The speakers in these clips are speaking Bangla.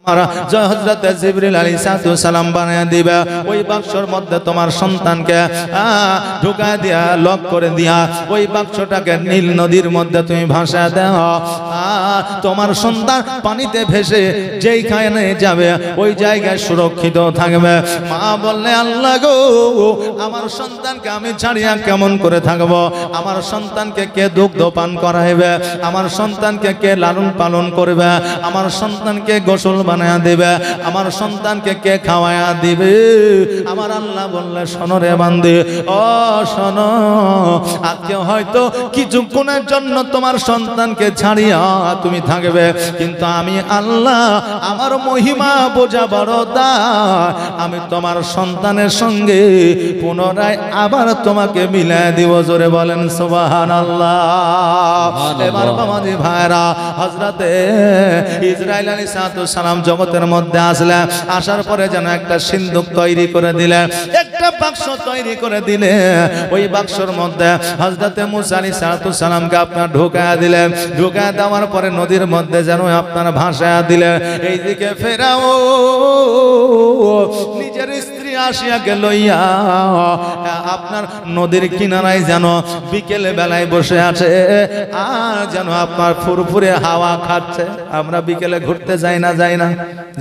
হযরত জিবরিল আলাইহিস সালাম বানায়া দিবে ওই বাক্সর মধ্যে তোমার সন্তানকে ঢুকায় দিয়া লক করে দিয়া ওই বাক্সটাকে নীল নদীর মধ্যে তুমি ভাসা দাও। তোমার সন্তান পানিতে ভেসে যেইখানে যাবে ওই জায়গায় সুরক্ষিত থাকবে। মা বললে আল্লাহ গো, আমার সন্তানকে আমি ছাড়িয়া কেমন করে থাকবো? আমার সন্তানকে কে দুগ্ধ পান করাইবে? আমার সন্তানকে কে লালন পালন করবে? আমার সন্তানকে গোসল বানায়া দিবে? আমার সন্তানকে কে খাওয়ায়া দিবে? আমার আল্লাহ বললে শোনো রে বান্দী, ও শোনো, আজকে হয়তো কিছুক্ষণের জন্য তোমার সন্তানকে ছাড়িয়া তুমি থাকবে, কিন্তু আমি আল্লাহ আমার মহিমা বোঝা বড় দায়, আমি তোমার সন্তানের সঙ্গে পুনরায় আবার তোমাকে মিলায় দিব। জোরে বলেন সুবহানাল্লাহ। এবার বাবাজি ভাইরা, হযরতে ইসরাইল আলাইহিস সালাম জগতের মধ্যে আসলেন। আসার পরে যেন একটা সিন্দুক তৈরি করে দিলেন, একটা বাক্স তৈরি করে দিলেন। ওই বাক্সর মধ্যে হযরতে মুসা আলাইহিস সালামকে আপনার ঢোকায়া দিলেন। ঢোকায়া দেওয়ার পরে নদীর মধ্যে যেন আপনার ভাসায়া দিলেন। এইদিকে ফেরাও নিজের স্ত্রী আসিয়াকে লইয়া আপনার নদীর কিনারায় যেন বিকেল বেলায় বসে আছে, আর যেন আপনার ফুরফুরে হাওয়া খাচ্ছে। আমরা বিকেলে ঘুরতে যাই না? যাই না?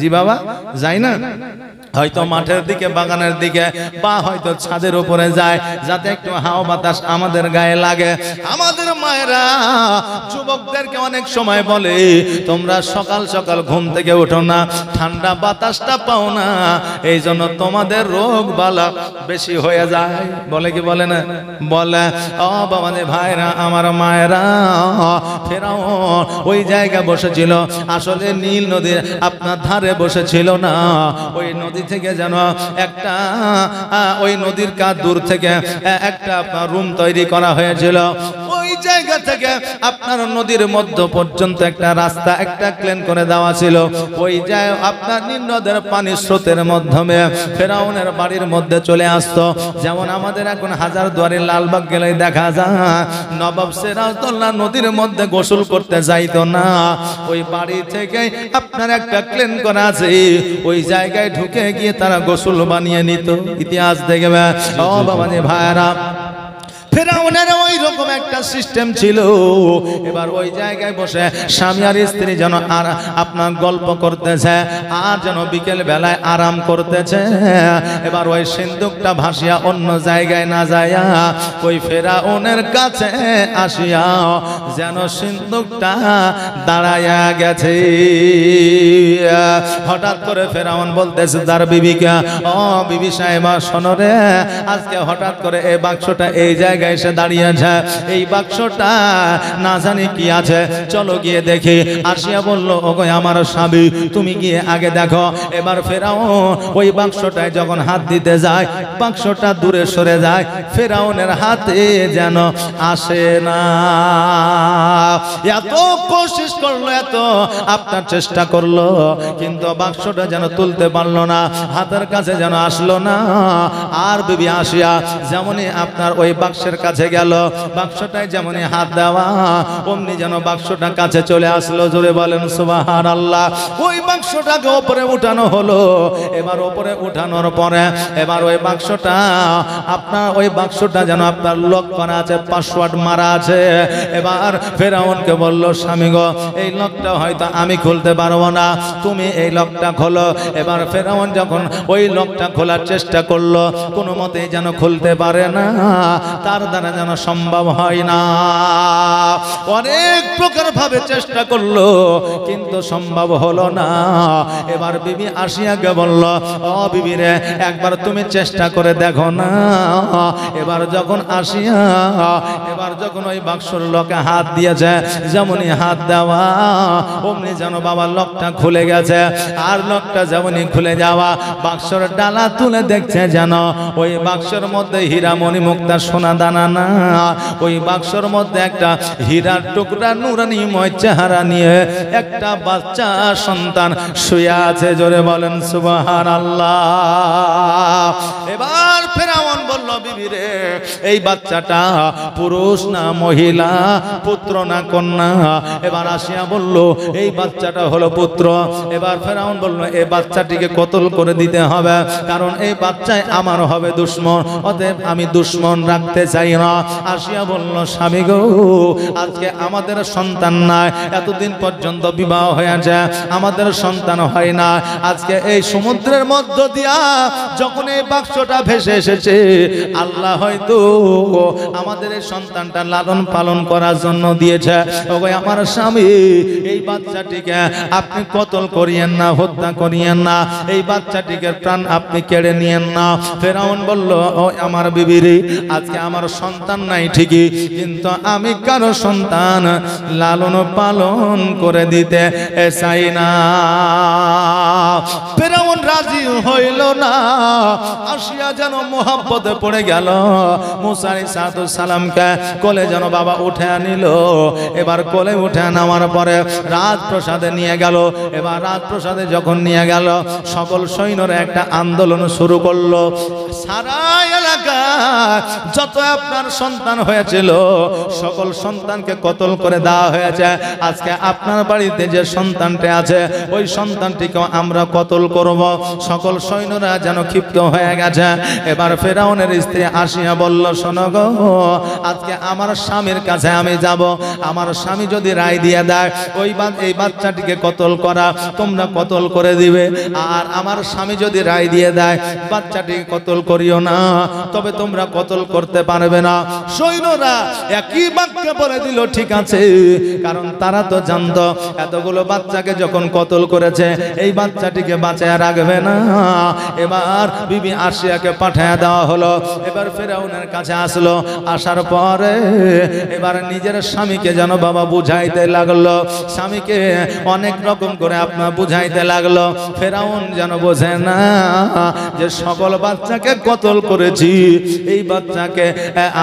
জি বাবা, যাই না? হয়তো মাঠের দিকে, বাগানের দিকে, বা হয়তো ছাদের উপরে যায়, যাতে একটু হাওয়া বাতাস আমাদের গায়ে লাগে। আমাদের মায়েরা যুবকদেরকে অনেক সময় বলে, তোমরা সকাল সকাল ঘুম থেকে ওঠো না, ঠান্ডা বাতাসটা পাও না, এই জন্য তোমাদের রোগ বালা বেশি হয়ে যায়। বলে কি বলে না? বলে। ও বাবাদের ভাইরা, আমার মায়েরা, ফেরাউন ওই জায়গা বসেছিল, আসলে নীল নদীর আপনার ধারে বসেছিল না। ওই নদী থেকে যেন একটা ওই নদীর কাছ দূর থেকে একটা রুম তৈরি করা হয়েছিল। ওই জায়গা থেকে আপনার নদীর মধ্য পর্যন্ত একটা রাস্তা, একটা ক্লেন করে দেওয়া ছিল। ওই যায় আপনার নীল নদের পানির স্রোতের মাধ্যমে ফেরাউনের বাড়ির মধ্যে চলে আসতো। যেমন আমাদের এখন হাজারদুয়ারির লালবাগ গেলে দেখা যায় নবাব সিরাজউদ্দৌলা নদীর মধ্যে গোসল করতে যাইতো না। ওই বাড়ি থেকে আপনার একটা ক্লেন করা আছে, ওই জায়গায় ঢুকে গিয়ে তারা গোসল বানিয়ে নিত। ইতিহাস দেখবে ও বাবাজি ভাইরা, ফেরাউনের ওই রকম একটা সিস্টেম ছিল। এবার ওই জায়গায় বসে স্বামী আর স্ত্রী যেন আর আপনার গল্প করতেছে, আর যেন বিকেল বেলায় আরাম করতেছে। এবার ওই সিন্দুকটা ভাসিয়া অন্য জায়গায় না যায়া ওই ফেরাউনের কাছে আসিয়া যেন সিন্দুকটা দাঁড়ায়া গেছে। হঠাৎ করে ফেরাউন বলতেছে তার বিবিকে, ও বিবি সাহেবা শোনো রে, আজকে হঠাৎ করে এই বাক্সটা এই জায়গায় এসে দাঁড়িয়েছে, এই বাক্সটা না জানি কি আছে, চলো গিয়ে দেখি। আসিয়া বলল, ওগো আমার স্বামী, তুমি গিয়ে আগে দেখো। এবার ফেরাউন ওই বাক্সটায় যখন হাত দিতে যায়, বাক্সটা দূরে সরে যায়, ফেরাউনের হাতে যেন আসে না। এত কোশিশ করলো, এত আপনার চেষ্টা করলো, কিন্তু বাক্সটা যেন তুলতে পারলো না, হাতের কাছে যেন আসলো না। আর বিবি আসিয়া যেমনই আপনার ওই বাক্সের কাছে গেল, বাক্সটায় যেমনই হাত দেওয়া, অমনি যেন বাক্সটা কাছে চলে আসলো। জোরে বলেন সুবহানাল্লাহ। ওই বাক্সটাকে উপরে উঠানো হলো। এবার উপরে উঠানোর পরে এবার ওই বাক্সটা আপনার ওই বাক্সটা যেন আপনার লক করা আছে, পাসওয়ার্ড মারা আছে। এবার ফেরাউনকে বলল, স্বামী গো, এই লকটা হয়তো আমি খুলতে পারবো না, তুমি এই লকটা খোলো। এবার ফেরাউন যখন ওই লকটা খোলার চেষ্টা করলো, কোনো মতেই যেন খুলতে পারে না, তার দ্বারা যেন সম্ভব হয় না। অনেক প্রকার ভাবে চেষ্টা করলো, কিন্তু সম্ভব হলো না। এবার বিবি আসিয়াকে বলল, ও বিবি রে, একবার তুমি চেষ্টা করে দেখো না। এবার যখন আসিয়া এবার যখন ওই বাক্সর লকে হাত দিয়েছে, যেমনই হাত দেওয়া অমনি যেন বাবা লকটা খুলে গেছে। আর লকটা যেমনই খুলে যাওয়া, বাক্সর ডালা তুলে দেখছে যেন ওই বাক্সর মধ্যে হীরামণি মুক্তা সোনা দানা না, ওই বাক্সর মধ্যে একটা হীরার টুকরা, কোরবানিময় চেহারা নিয়ে একটা বাচ্চা সন্তান শুয়ে আছে। জোরে বলেন সুবহানাল্লাহ। এবার ফেরাউন বলল, বিবি রে, এই বাচ্চাটা পুরুষ না মহিলা, পুত্র না কন্যা? এবার আসিয়া বলল, এই বাচ্চাটা হলো পুত্র। এবার ফেরাউন বলল, এই বাচ্চাটিকে কতল করে দিতে হবে, কারণ এই বাচ্চায় আমার হবে দুশ্মন, অতএব আমি দুশ্মন রাখতে চাই না। আসিয়া বলল, স্বামী গো, আজকে আমাদের সন্তান নাই, এতদিন পর্যন্ত বিবাহ হয়েছে, আমাদের সন্তান হয় না। আজকে এই সমুদ্রের মধ্য দিয়া যখন এই বাক্সটা ভেসে এসেছে, আল্লাহ হয়তো আমাদের এই সন্তানটা লালন পালন করার জন্য দিয়েছে। ওগো আমার স্বামী, এই বাচ্চাটিকে আপনি কতল করিয়েন না, হত্যা করিয়েন না, এই বাচ্চাটিকে প্রাণ আপনি কেড়ে নিয়েন না। ফেরাউন বলল, ও আমার বিবিরে, আজকে আমার সন্তান নাই ঠিকই, কিন্তু আমি কারো সন্তান লালন পালন করে দিতে চাই না। ফেরাউন রাজি হইল না। আসিয়া যেন মোহাব্বতে পড়ে গেল। মুসা আলাইহিস সালামকে কোলে যেন বাবা উঠে আনিল। এবার কোলে উঠে নেওয়ার পরে রাজপ্রাসাদে নিয়ে গেল। এবার রাজপ্রাসাদে যখন নিয়ে গেল, সকল সৈন্যরা একটা আন্দোলন শুরু করলো। সারা এলাকায় যত আপনার সন্তান হয়েছিল, সকল সন্তানকে কতল করে দেওয়া হয়েছে। আজকে আপনার বাড়িতে যে সন্তানটি আছে, ওই সন্তানটিকে আমরা কতল করব। সকল সৈন্যরা যেন ক্ষিপ্ত হয়ে গেছে। এবার ফেরাউনের স্ত্রী আসিয়া বলল, শোনো গো, আজকে আমার স্বামীর কাছে আমি যাব। আমার স্বামী যদি রায় দিয়ে দেয় এই বাচ্চাটিকে কতল করা, তোমরা কতল করে দিবে। আর আমার স্বামী যদি রায় দিয়ে দেয় বাচ্চাটিকে কতল করিও না, তবে তোমরা কতল করতে পারবে না। সৈন্যরা একই বাক্যে বলে দিল, ঠিক আছে, কারণ তারা তো জানতো এতগুলো বাচ্চাকে যখন কতল করেছে, এই বাচ্চাটিকে বাঁচায় রাখবে না। এবার বিবি আসিয়াকে পাঠায় দেওয়া হলো। এবার ফেরাউনের কাছে আসলো। আসার পরে এবার নিজের স্বামীকে যেন বাবা বুঝাইতে লাগলো। স্বামীকে অনেক রকম করে আপনার বুঝাইতে লাগলো। ফেরাউন যেন বোঝে না যে সকল বাচ্চাকে কতল করেছি, এই বাচ্চাকে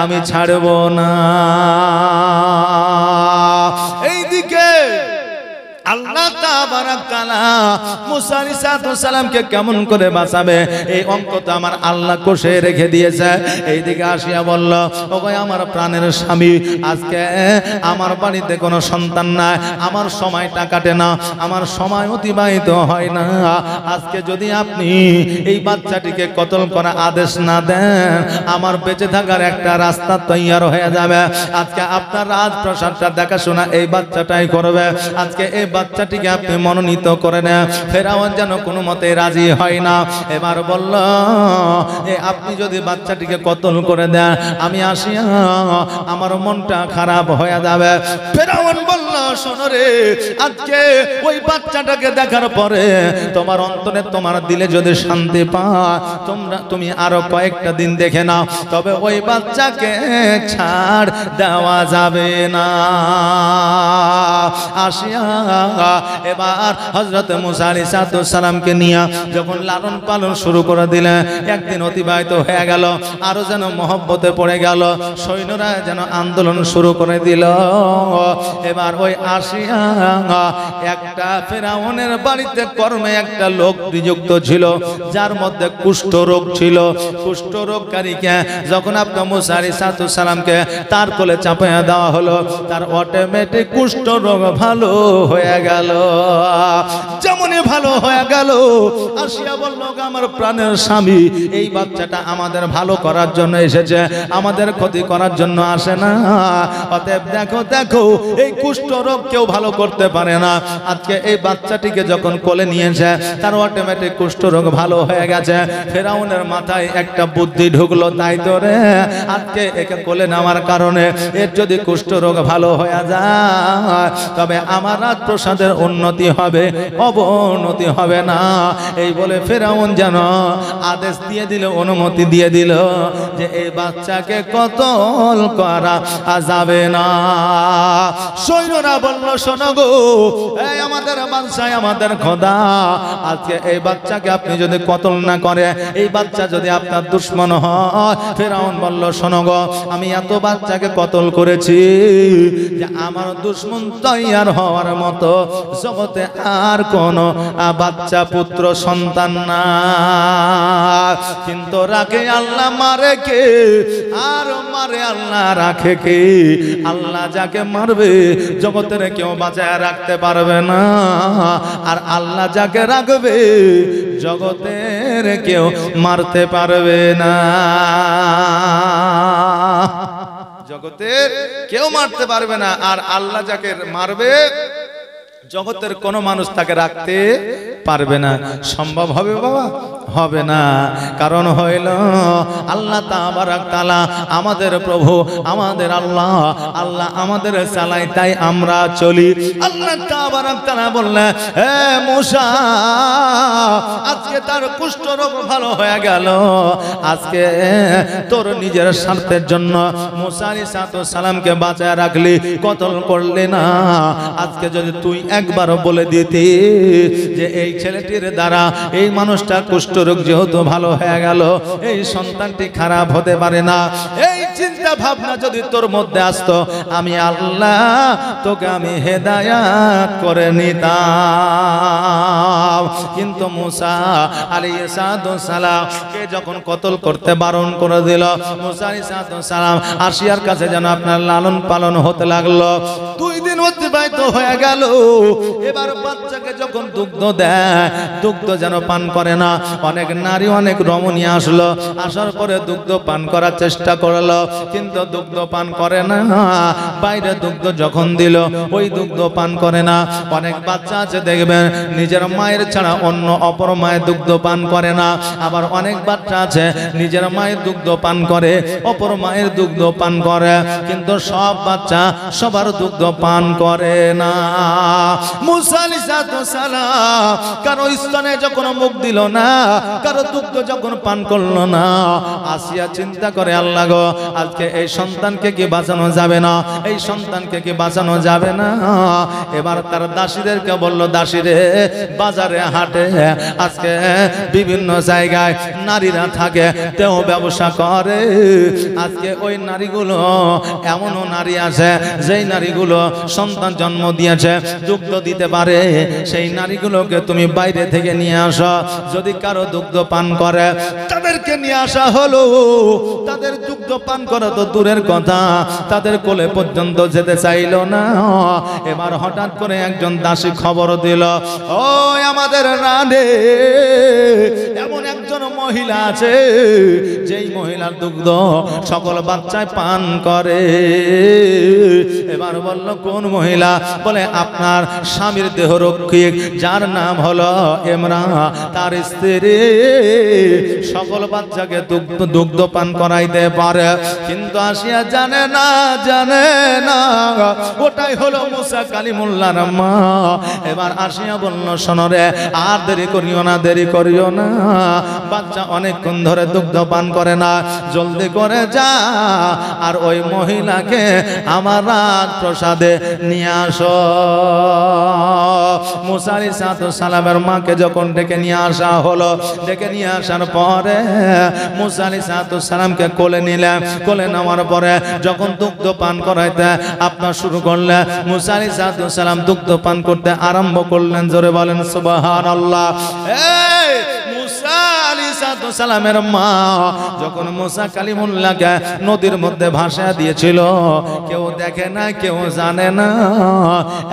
আমি ছাড়ব না। এইদিকে আল্লাহ তাবারাক তাআলা মুসা আলাইহিস সালামকে কেমন করে বাঁচাবে, এই অঙ্ক তো আমার আল্লাহ কষে রেখে দিয়েছে। এইদিকে আসিয়া বলল, ওগো আমার প্রাণের স্বামী, আজকে আমার বাড়িতে কোনো সন্তান নাই, আমার সময়টা কাটে না, আমার সময় অতিবাহিত হয় না। আজকে যদি আপনি এই বাচ্চাটিকে কতল করার আদেশ না দেন, আমার বেঁচে থাকার একটা রাস্তা তৈরি হয়ে যাবে। আজকে আপনার রাজপ্রাসাদটা দেখাশোনা এই বাচ্চাটাই করবে। আজকে এই বাচ্চাটিকে আপনি মনোনীত করে নেন। ফেরাউন যেন কোনো মতে রাজি হয় না। এবার বলল, আপনি যদি বাচ্চাটিকে কতল করে দেন, আমি আসিয়া আমার মনটা খারাপ হয়ে যাবে। ফেরাউন বলল, শোনো রে, আজকে ওই বাচ্চাটাকে দেখার পরে তোমার অন্তরে, তোমার দিলে যদি শান্তি পায়, তুমি আরো কয়েকটা দিন দেখে নাও, তবে ওই বাচ্চাকে ছাড় দেওয়া যাবে না। আসিয়া এবার হযরত মুসা আলাইহিস সালামকে নিয়ে যখন লালন পালন শুরু করে দিলেন, একদিন অতিবাহিত হয়ে গেল, আরো যেন মহব্বতে পড়ে গেল। সৈন্যরা যেন আন্দোলন শুরু করে দিল। এবার ওই আসিয়া একটা ফেরাউনের বাড়িতে কর্মে একটা লোক নিযুক্ত ছিল, যার মধ্যে কুষ্ঠ রোগ ছিল। কুষ্ঠ রোগকারীকে যখন আপনার মুসা আলাইহিস সালামকে তার কোলে চাপিয়ে দেওয়া হলো, তার অটোমেটিক কুষ্ঠ রোগ ভালো হয়ে গেল। যেমনই ভালো হয়ে গেল, আসিয়া বলল, আমার প্রাণের স্বামী, এই বাচ্চাটা আমাদের ভালো করার জন্য এসেছে, আমাদের ক্ষতি করার জন্য আসে না। অতএব দেখো দেখো, এই কুষ্ঠ রোগ কেউ ভালো করতে পারে না। আজকে এই বাচ্চাটিকে যখন কোলে নিয়েছে, তার অটোমেটিক কুষ্ঠ রোগ ভালো হয়ে গেছে। ফেরাউনের মাথায় একটা বুদ্ধি ঢুকলো, তাই তো রে, আজকে একে কোলে নেওয়ার কারণে এর যদি কুষ্ঠ রোগ ভালো হয়ে যায়, তবে আমার রাজপ্রাসাদের উন্নতি হবে, অবনতি হবে না। এই বলে ফেরাউন যেন আদেশ দিয়ে দিল, অনুমতি দিয়ে দিল যে এই বাচ্চাকে কতল করা যাবে না। সৈন্য রাসূলরা বলল শোনো গো এই আমাদের বাদশা আমাদের খোদা আজকে এই বাচ্চাকে আপনি যদি কতল না করে এই বাচ্চা যদি আপনার দুশমন হয় ফেরাউন বলল শোনো গো আমি এত বাচ্চাকে কতল করেছি যে আমার দুশমন তৈয়ার হওয়ার মতো জগতে আর কোন বাচ্চা পুত্র সন্তান না কিন্তু রাখে আল্লাহ মারে কে আর মারে আল্লাহ রাখে কে আল্লাহ যাকে মারবে জগতের কেউ বাঁচায় রাখতে পারবে না আর আল্লাহ যাকে রাখবে জগতের কেউ মারতে পারবে না জগতের কেউ মারতে পারবে না আর আল্লাহ যাকে মারবে জগতের কোন মানুষ তাকে রাখতে পারবে না সম্ভব হবে বাবা হবে না কারণ হইল আল্লাহ তাবারক তাআলা আমাদের প্রভু আমাদের আল্লাহ আল্লাহ আমাদের চালায় তাই আমরা চলি আল্লাহ তাবারক তাআলা বললেন হে মুসা আজকে তার কুষ্ঠ রোগ ভালো হয়ে গেল আজকে তোর নিজের স্বার্থের জন্য মুসা আলাইহিস সালামকে বাঁচায় রাখলি কতল করলি না আজকে যদি তুই একবার বলে দিতি যে এই ছেলেটির দ্বারা এই মানুষটা কুষ্ঠরোগ যেহেতু ভালো হয়ে গেল এই সন্তানটি খারাপ হতে পারে না এই চিন্তা ভাবনা যদি তোর মধ্যে আসতো আমি আল্লাহ তোকে আমি হেদায়াত করে নিতাম কিন্তু মুসা আলাইহিস সালাম কে যখন কতল করতে বারণ করে দিল মুসা আলাইহিস সালাম আসিয়ার কাছে যেন আপনার লালন পালন হতে লাগলো 2 দিন অতিবাহিত হয়ে গেল এবার বাচ্চাকে যখন দুগ্ধ দেয় দুগ্ধ যেন পান করে না অনেক নারী অনেক রমণী আসলো আসার পরে দুগ্ধ পান করার চেষ্টা করলো কিন্তু দুগ্ধ পান করে না বাইরে দুগ্ধ যখন দিল ওই দুগ্ধ পান করে না অনেক বাচ্চা আছে দেখবেন নিজের মায়ের ছাড়া অন্য অপর মায়ের দুগ্ধ পান করে না আবার অনেক বাচ্চা আছে নিজের মায়ের দুগ্ধ পান করে অপর মায়ের দুগ্ধ পান করে কিন্তু সব বাচ্চা সবার দুগ্ধ পান করে না মুসা আলাইহিস সালাম কারো স্তনে যখন মুখ দিল না কারো দুগ্ধ যখন পান করলো না আসিয়া চিন্তা করে আল্লাহ গো আজকে এই সন্তানকে কি বাঁচানো যাবে না এই সন্তানকে কি বাঁচানো যাবে না এবার তার দাসীদেরকে বলল দাসীরে বাজারে হাটে আজকে বিভিন্ন জায়গায় নারীরা থাকে তেও ব্যবসা করে আজকে ওই নারীগুলো এমনও নারী আছে যেই নারীগুলো সন্তান জন্ম দিয়েছে দুগ্ধ দিতে পারে সেই নারীগুলোকে তুমি বাইরে থেকে নিয়ে আসো যদি কারো দুগ্ধ পান করে তাদেরকে নিয়ে আসা হলো তাদের দুগ্ধ পান করা তো দূরের কথা তাদের কোলে পর্যন্ত যেতে চাইলো না এবার হঠাৎ করে একজন দাসী খবর দিল ওই আমাদের রানে এমন একজন মহিলা আছে যেই মহিলার দুগ্ধ সকল বাচ্চায় পান করে এবার বলল কোন মহিলা বলে আপনার স্বামীর দেহরক্ষিক যার নাম হলো ইমরান তার স্ত্রী সকল বাচ্চাকে দুগ্ধ পান করাইতে পারে কিন্তু আসিয়া জানে না ওটাই হলো মুসা কালিমুল্লাহর মা এবার আসিয়া বলল শোনো রে আর দেরি করিও না বাচ্চা অনেকক্ষণ ধরে দুগ্ধ পান করে না জলদি করে যা আর ওই মহিলাকে আমার রাজপ্রাসাদে নিয়ে আসো মুসা আলাইহিস সালামের মাকে যখন ডেকে নিয়ে আসা হলো ডেকে নিয়ে আসার পরে মুসা আলাইহিস সালামকে কোলে নিলেন কোলে নেওয়ার পরে যখন দুগ্ধ পান করাইতে আপনার শুরু করলেন মুসা আলাইহিস সালাম দুগ্ধ পান করতে আরম্ভ করলেন জোরে বলেন সুবহানাল্লাহ এই মুসা আলাইহিস সালামের মা যখন মুসা কালিমুল্লাহকে নদীর মধ্যে ভাসা দিয়েছিল কেউ দেখে না কেউ জানে না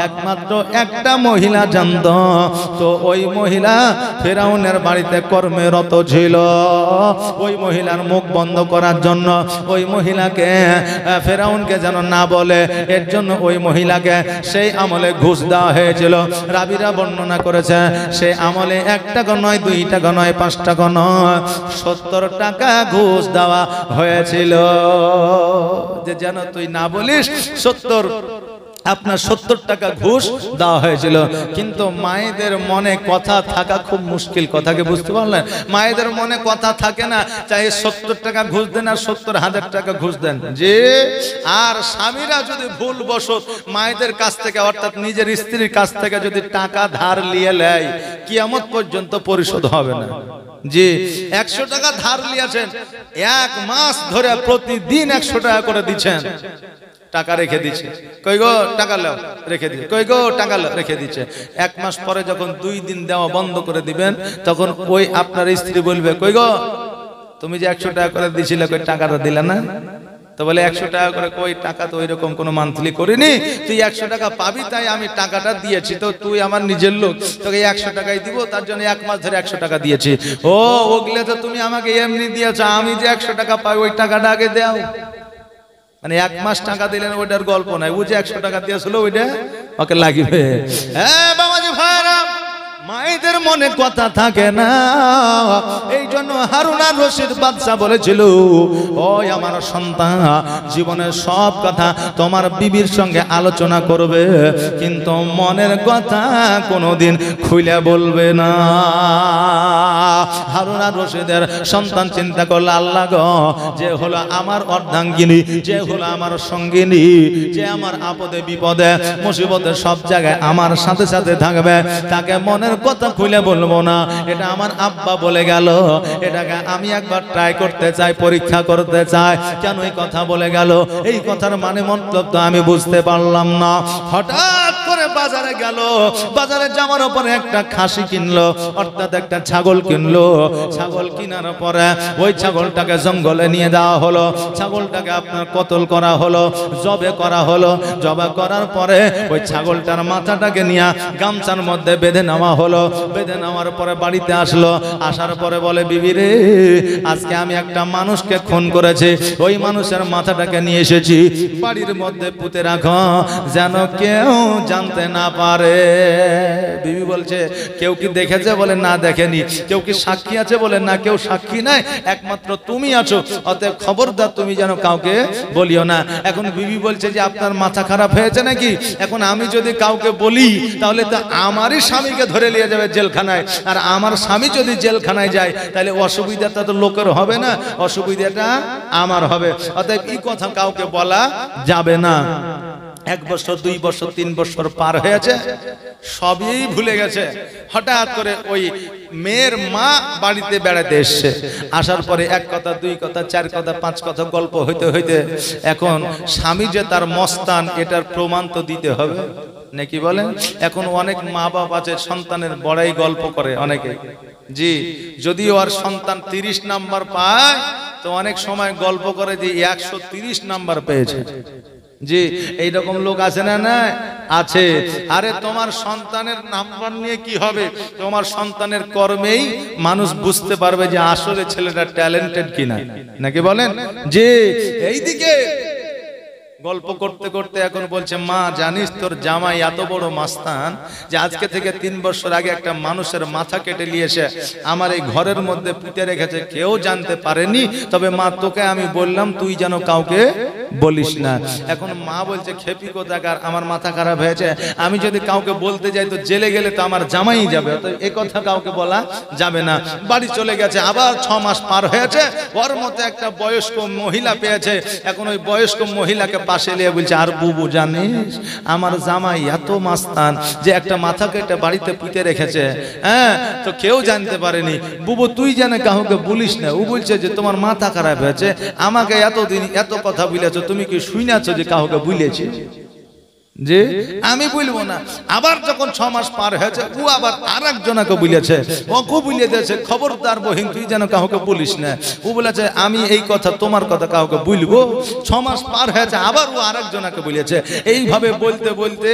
একমাত্র একটা মহিলা জানত তো ওই মহিলা ফেরাউনের বাড়িতে কর্মরত ছিল ওই মহিলার মুখ বন্ধ করার জন্য ওই মহিলাকে ফেরাউনকে যেন না বলে এর জন্য ওই মহিলাকে সেই আমলে ঘুষ দেওয়া হয়েছিল রাবিরা বর্ণনা করেছে সেই আমলে 1 টাকা নয় 2 টাকা নয় 5 টাকা নয় 70 টাকা ঘুষ দেওয়া হয়েছিল যে যেন তুই না বলিস 70 আপনার 70 টাকা ঘুষ দেওয়া হয়েছিল, কিন্তু মায়েদের মনে কথা থাকা খুব মুশকিল। কথাকে বুঝতে পারলেন? মায়েদের মনে কথা থাকে না, চাই 70 টাকা ঘুষ দেন আর 70,000 টাকা ঘুষ দেন। যে আর স্বামীরা যদি ভুলবশত মায়েদের কাছ থেকে অর্থাৎ নিজের স্ত্রীর কাছ থেকে যদি টাকা ধার নিয়ে নেয়, কিয়ামত পর্যন্ত পরিশোধ হবে না। জি, 100 টাকা ধার নিয়েছেন, 1 মাস ধরে প্রতিদিন 100 টাকা করে দিচ্ছেন, টাকা রেখে দিচ্ছে, কই গো টাকা লাও, রেখে দিচ্ছে, কই গো টাকা লাও, রেখে দিচ্ছে। 1 মাস পরে যখন 2 দিন দেওয়া বন্ধ করে দিবেন, তখন ওই আপনার স্ত্রী বলবে, কই গো তুমি যে 100 টাকা করে দিছিলে, কই টাকাটা দিলে না? তো বলে 100 টাকা করে, কই টাকা তো ওইরকম কোনো মান্থলি করিনি, তুই 100 টাকা পাবি তাই আমি টাকাটা দিয়েছি, তো তুই আমার নিজের লোক, তোকে 100 টাকাই দিব, তার জন্য 1 মাস ধরে 100 টাকা দিয়েছি। ও ওগুলো তো তুমি আমাকে এমনি দিয়েছ, আমি যে 100 টাকা পাই ওই টাকাটা আগে দাও। মানে 1 মাস টাকা দিলেন, ওইটার গল্প নাই, ও যে 100 টাকা দিয়েছিল ওইটা ওকে লাগবে। হ্যাঁ বাবাজি ভাইরা, মায়েদের মনে কথা থাকে না, এই জন্য হারুন আর রশিদ বাদশা বলেছিল, ওই আমার সন্তান, জীবনের সব কথা তোমার বিবির সঙ্গে আলোচনা করবে, কিন্তু মনের কথা কোনোদিন খুলে বলবে না। হারুন আর রশিদের সন্তান চিন্তা করলো, আল্লাহ গো, যে হলো আমার অর্ধাঙ্গিনী, যে হলো আমার সঙ্গিনী, যে আমার আপদে বিপদে মুসিবতে সব জায়গায় আমার সাথে সাথে থাকবে, তাকে মনের কথা খুলে বলবো না, এটা আমার আব্বা বলে গেল, এটাকে আমি একবার ট্রাই করতে চাই, পরীক্ষা করতে চাই, কেন এই কথা বলে গেল, এই কথার মানে মতলব তো আমি বুঝতে পারলাম না। হঠাৎ করে বাজারে গেল, বাজারে যাওয়ার পরে একটা খাসি কিনলো, অর্থাৎ একটা ছাগল কিনলো। ছাগল কেনার পরে ওই ছাগলটাকে জঙ্গলে নিয়ে যাওয়া হলো, ছাগলটাকে আপনার কতল করা হলো, জবে করা হলো, জবে করার পরে ওই ছাগলটার মাথাটাকে নিয়ে গামছার মধ্যে বেঁধে নেওয়া হলো। বেঁধে নেওয়ার পরে বাড়িতে আসলো, আসার পরে বলে, বিবি রে, আজকে আমি একটা মানুষকে খুন করেছি, ওই মানুষের মাথাটাকে নিয়ে এসেছি, বাড়ির মধ্যে পুঁতে রাখো, যেন কেউ জানতে না পারে। বিবি বলছে, কেউ কি দেখেছে? বলে না দেখেনি। কেউ কি সাক্ষী আছে? বলে না, কেউ সাক্ষী নাই, একমাত্র তুমি আছো, অতএব খবরদার তুমি যেন কাউকে বলিও না। এখন বিবি বলছে যে আপনার মাথা খারাপ হয়েছে নাকি? এখন আমি যদি কাউকে বলি তাহলে তো আমারই স্বামীকে ধরে নিয়ে যাবে জেলখানায়, আর আমার স্বামী যদি জেলখানায় যায় তাহলে অসুবিধাটা তো লোকের হবে না, অসুবিধাটা আমার হবে, অতএব এই কথা কাউকে বলা যাবে না। 1 বছর 2 বছর 3 বছর পার হয়েছে, সবই ভুলে গেছে। হঠাৎ করে ওই মেয়ের মা বাড়িতে বেড়াতে এসছে, আসার পরে 1 কথা 2 কথা 4 কথা 5 কথা গল্প হইতে হইতে এখন স্বামী যে তার মস্তান, এটার প্রমাণ তো দিতে হবে নাকি বলেন? এখন অনেক মা বাপ আছে সন্তানের বড়াই গল্প করে অনেকে, জি, যদিও আর সন্তান 30 নাম্বার পায় তো অনেক সময় গল্প করে যে 130 নাম্বার পেয়েছে। জি, এইরকম লোক আছে না? না আছে। আরে তোমার সন্তানের নাম্বার নিয়ে কি হবে? তোমার সন্তানের কর্মেই মানুষ বুঝতে পারবে যে আসলে ছেলেটা ট্যালেন্টেড কিনা, নাকি বলেন? জি, এইদিকে গল্প করতে করতে এখন বলছে, মা জানিস তোর জামাই এত বড় মাস্তান যে আজকে থেকে 3 বছর আগে একটা মানুষের মাথা কেটে নিয়েছে, আমার এই ঘরের মধ্যে পুঁতে রেখেছে, কেউ জানতে পারেনি, তবে মা তোকে আমি বললাম তুই যেন কাউকে বলিস না। এখন মা বলছে, খেপি কোথাকার, আমার মাথা খারাপ হয়েছে, আমি যদি কাউকে বলতে যাই তো জেলে গেলে তো আমার জামাই যাবে, তো এই কথা কাউকে বলা যাবে না। বাড়ি চলে গেছে, আবার 6 মাস পার হয়েছে, ওর মতো একটা বয়স্ক মহিলা পেয়েছে। এখন ওই বয়স্ক মহিলাকে পাশে নিয়ে বলছে, আর বুবু জানিস আমার জামাই এত মাস্তান যে একটা মাথা কেটে বাড়িতে পুঁতে রেখেছে, হ্যাঁ, তো কেউ জানতে পারেনি। বুবু তুই যেন কাউকে বলিস না। ও বলছে যে তোমার মাথা খারাপ হয়েছে, আমাকে এতদিন এত কথা বলেছো, তুমি কি শুনেছো যে কাউকে বলেছি? যে আমি বলবো না। আবার যখন 6 মাস পার হয়েছে, ও আবার আরেকজনকে বলেছে, ওকে বলে দিয়েছে, খবরদার বহিন তুই যেন কাউকে বলিস না। ও বলেছে আমি এই কথা তোমার কথা কাউকে বলবো। 6 মাস পার হয়েছে, আবার ও আরেকজনকে বলেছে। এইভাবে বলতে বলতে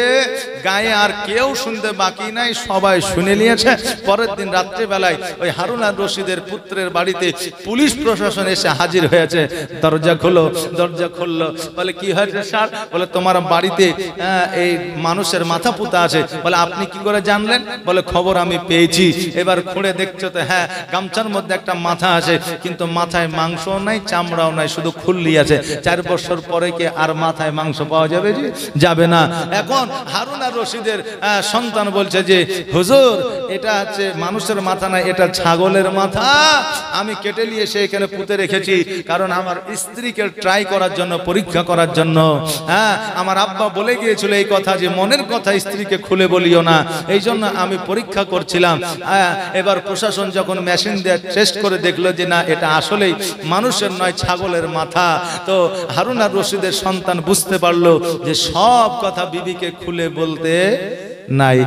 গায়ে আর কেউ শুনতে বাকি নাই, সবাই শুনে নিয়েছে। পরের দিন রাত্রিবেলায় ওই হারুন আর রশিদের পুত্রের বাড়িতে পুলিশ প্রশাসন এসে হাজির হয়েছে। দরজা খুললো, দরজা খুললো, বলে কি হয়েছে স্যার? বলে তোমার বাড়িতে এই মানুষের মাথা পুঁতা আছে। বলে আপনি কি করে জানলেন? বলে খবর আমি পেয়েছি। এবার খুঁড়ে দেখছো তো হ্যাঁ গামছার মধ্যে একটা মাথা আছে, কিন্তু মাথায় মাংস নাই, চামড়াও নাই, শুধু খুল্লি আছে। 4 বছর পরে কি আর মাথায় মাংস পাওয়া যাবে? যে যাবে না। এখন হারুন আর রশিদের সন্তান বলছে যে হুজুর এটা হচ্ছে মানুষের মাথা না, এটা ছাগলের মাথা। আমি কেটে নিয়ে এসে এখানে পুঁতে রেখেছি, কারণ আমার স্ত্রীকে ট্রাই করার জন্য, পরীক্ষা করার জন্য। হ্যাঁ, আমার আব্বা বলে গিয়েছিল এই কথা যে মনের কথা স্ত্রীকে খুলে বলিও না, এই জন্য আমি পরীক্ষা করছিলাম। এবার প্রশাসন যখন মেশিন দিয়ে টেস্ট করে দেখলো যে না এটা আসলেই মানুষের নয়, ছাগলের মাথা, তো হারুন আর রশিদের সন্তান বুঝতে পারলো যে সব কথা বিবিকে খুলে বলতে নাই,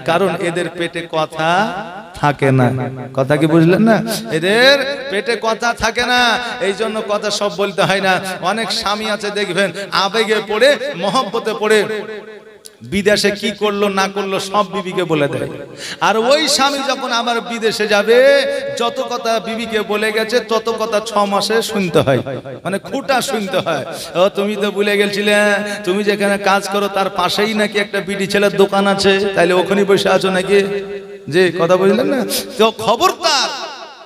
কারণ এদের পেটে কথা থাকে না। কথা কি বুঝলেন না? এদের পেটে কথা থাকে না, এই জন্য কথা সব বলতে হয় না। অনেক স্বামী আছে দেখবেন আবেগে পড়ে, মহব্বতে পড়ে বিদেশে কি করলো না করলো সব বিবিকে বলে দেয়। আর ওই স্বামী যখন আবার বিদেশে যাবে, যত কথা বিবিকে বলে গেছে তত কথা 6 মাসে শুনতে হয়, মানে খুঁটা শুনতে হয়। ও তুমি তো ভুলে গেছিলে, তুমি যেখানে কাজ করো তার পাশেই নাকি একটা বিডি ছেলের দোকান আছে, তাইলে ওখানে বসে আছো নাকি? যে কথা বুঝলেন না? তো খবরদার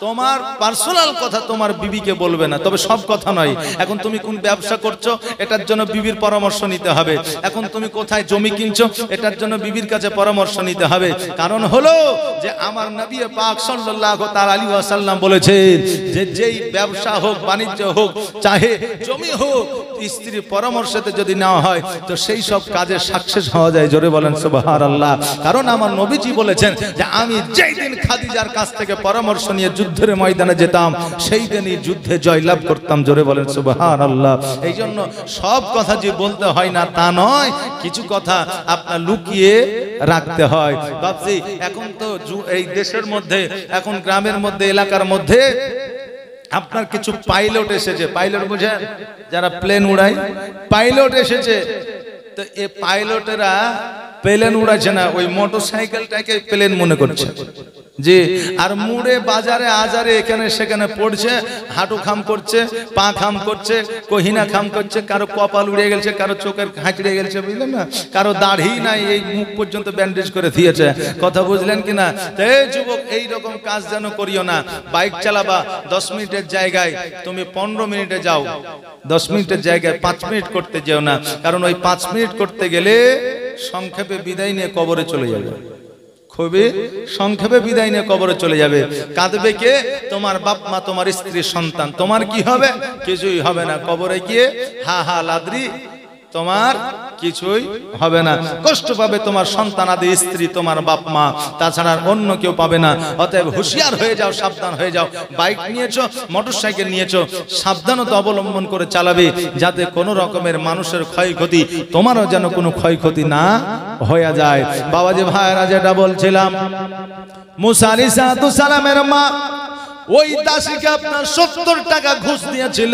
তোমার পার্সোনাল কথা তোমার বিবিকে বলবে না, তবে সব কথা নয়। এখন তুমি কোন ব্যবসা করছো, এটার জন্য বিবির পরামর্শ নিতে হবে। এখন তুমি কোথায় জমি কিনছো, এটার জন্য বিবির কাছে পরামর্শ নিতে হবে। কারণ হলো যে আমার নবী পাক সাল্লাল্লাহু তাআলা আলাইহি ওয়াসাল্লাম বলেছেন যে যেই ব্যবসা হোক, বাণিজ্য হোক, চাহে জমি হোক, স্ত্রীর পরামর্শতে যদি নেওয়া হয় তো সেই সব কাজে সাকসেস হওয়া যায়। জোরে বলেন সুবহানাল্লাহ। কারণ আমার নবীজি বলেছেন যে আমি যেই দিন খাদিজার কাছ থেকে পরামর্শ নিয়ে যুদ্ধের ময়দানে যেতাম, সেই দিনই যুদ্ধে জয়লাভ করতাম। জোরে বলেন সুবহানাল্লাহ। এই জন্য সব কথা যে বলতে হয় না তা নয়, কিছু কথা আপনার লুকিয়ে রাখতে হয়। ভাবছি এখন তো এই দেশের মধ্যে, এখন গ্রামের মধ্যে, এলাকার মধ্যে আপনার কিছু পাইলট এসেছে। পাইলট বুঝেন? যারা প্লেন উড়ায়, পাইলট এসেছে। তো এই পাইলটেরা প্লেন উড়াচ্ছে না, ওই মোটরসাইকেলটাকে প্লেন মনে করছে। জি, আর মুড়ে বাজারে আজারে এখানে সেখানে পড়ছে, হাঁটু খাম করছে, পা খাম করছে, কহিনা খাম করছে, কারো কপাল উড়ে গেছে, কারো চোখের হাঁচড়ে গেছে, বুঝলেন না? কারো দাড়ি নাই, এই মুখ পর্যন্ত ব্যান্ডেজ করে দিয়েছে। কথা বুঝলেন কিনা? এই যুবক, এই রকম কাজ যেন করিও না। বাইক চালাবা 10 মিনিটের জায়গায় তুমি 15 মিনিটে যাও, 10 মিনিটের জায়গায় 5 মিনিট করতে যেও না। কারণ ওই 5 মিনিট করতে গেলে সংক্ষেপে বিদায় নিয়ে কবরে চলে যাবে। খুবই সংক্ষেপে বিদায় নিয়ে কবরে চলে যাবে। কাঁদবে কে? তোমার বাপ মা, তোমার স্ত্রী, সন্তান। তোমার কি হবে? কিছুই হবে না। কবরে গিয়ে হা হা লাদ্রি, তোমার কিছুই হবে না। কষ্ট পাবে তোমার সন্তান আদি স্ত্রী, তোমার বাপ মা, তাছাড়া অন্য কেউ পাবে না। অতএব হুঁশিয়ার হয়ে যাও, সাবধান হয়ে যাও। বাইক নিয়েছো, মোটরসাইকেল নিয়েছো, সাবধানতা অবলম্বন করে চালাবে, যাতে কোনো রকমের মানুষের ক্ষয়ক্ষতি, তোমারও যেন কোনো ক্ষয়ক্ষতি না হয়ে যায়। বাবাজি ভাইরা, যেটা বলছিলাম, মুসা আলাইহিস সালামের মা ওই দাসীকে আপনার 70 টাকা ঘুষ দিয়েছিল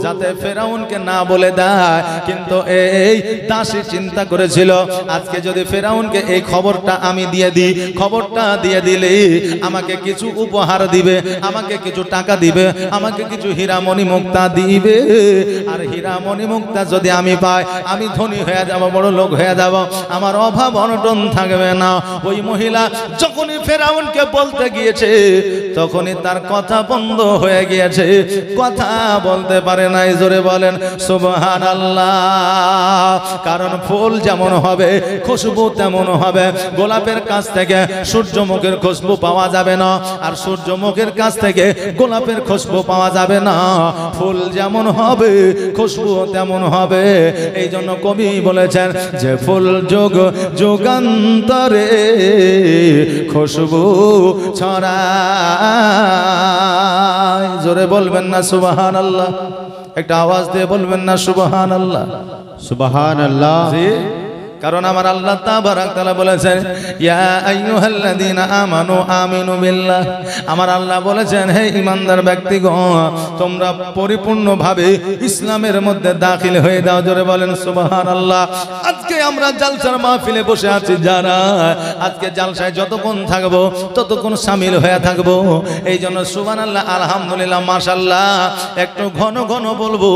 যাতে ফেরাউনকে না বলে দেয়। কিন্তু এই দাসী চিন্তা করেছিল আজকে যদি ফেরাউনকে এই খবরটা আমি দিয়ে দিই, খবরটা দিয়ে দিলে আমাকে কিছু উপহার দিবে, আমাকে কিছু টাকা দিবে, আমাকে কিছু হীরামণি মুক্তা দিবে। আর হীরামণি মুক্তা যদি আমি পাই, আমি ধনী হয়ে যাব, বড় লোক হয়ে যাব, আমার অভাব অনটন থাকবে না। ওই মহিলা যখনই ফেরাউনকে বলতে গিয়েছে তখনই তার কথা বন্ধ হয়ে গিয়েছে, কথা বলতে পারে নাই। জোরে বলেন সুবহানাল্লাহ। কারণ ফুল যেমন হবে খুশবু তেমন হবে। গোলাপের কাছ থেকে সূর্যমুখের খুশবু পাওয়া যাবে না, আর সূর্যমুখের কাছ থেকে গোলাপের খুশবু পাওয়া যাবে না। ফুল যেমন হবে খুশবু তেমন হবে। এই জন্য কবি বলেছেন যে ফুল যোগ যুগান্তরে খুশবু ছড়ায়। জোরে বলবেন না সুবহানাল্লাহ? একটা আওয়াজ দিয়ে বলবেন না সুবহানাল্লাহ? সুবহানাল্লাহ। কারণ আমার আল্লাহ তাবারাক তাআলা বলেছেন ইয়া আইয়ুহাল্লাযীনা আমানু আমিনু বিল্লাহ। আমার আল্লাহ বলেছেন হে ঈমানদার ব্যক্তিগণ, তোমরা পরিপূর্ণভাবে ইসলামের মধ্যে দাখিল হয়ে দাও। জোরে বলেন সুবহানাল্লাহ। আজকে আমরা জালসার মাহফিলে বসে আছি, যারা আজকে জালসায় যতক্ষণ থাকবো ততক্ষণ শামিল হয়ে থাকবো। এই জন্য সুবহানাল্লাহ, আলহামদুলিল্লাহ, মাশাআল্লাহ একটু ঘন ঘন বলবো,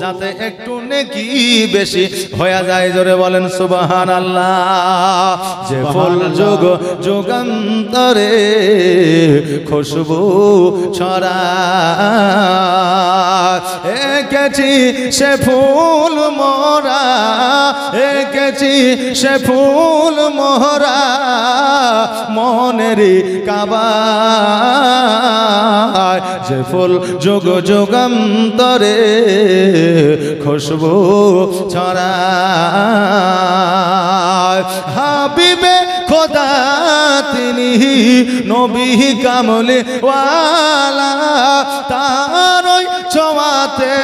যাতে একটু নেকি বেশি হয়ে যায়। জোরে বলেন সুবহানাল্লাহ। যে ফুল যুগ যুগান্তরে খুশবু ছড়ায়, এঁকেছি সে ফুল মোরা, এঁকেছি সে ফুল মোরা মনেরই কাবায়। যে ফুল যুগ যুগান্তরে খুশবু ছড়ায়। হাবিবে খোদা তিনি নবী কামলে ওয়ালা, তার ওই ছোঁয়াতে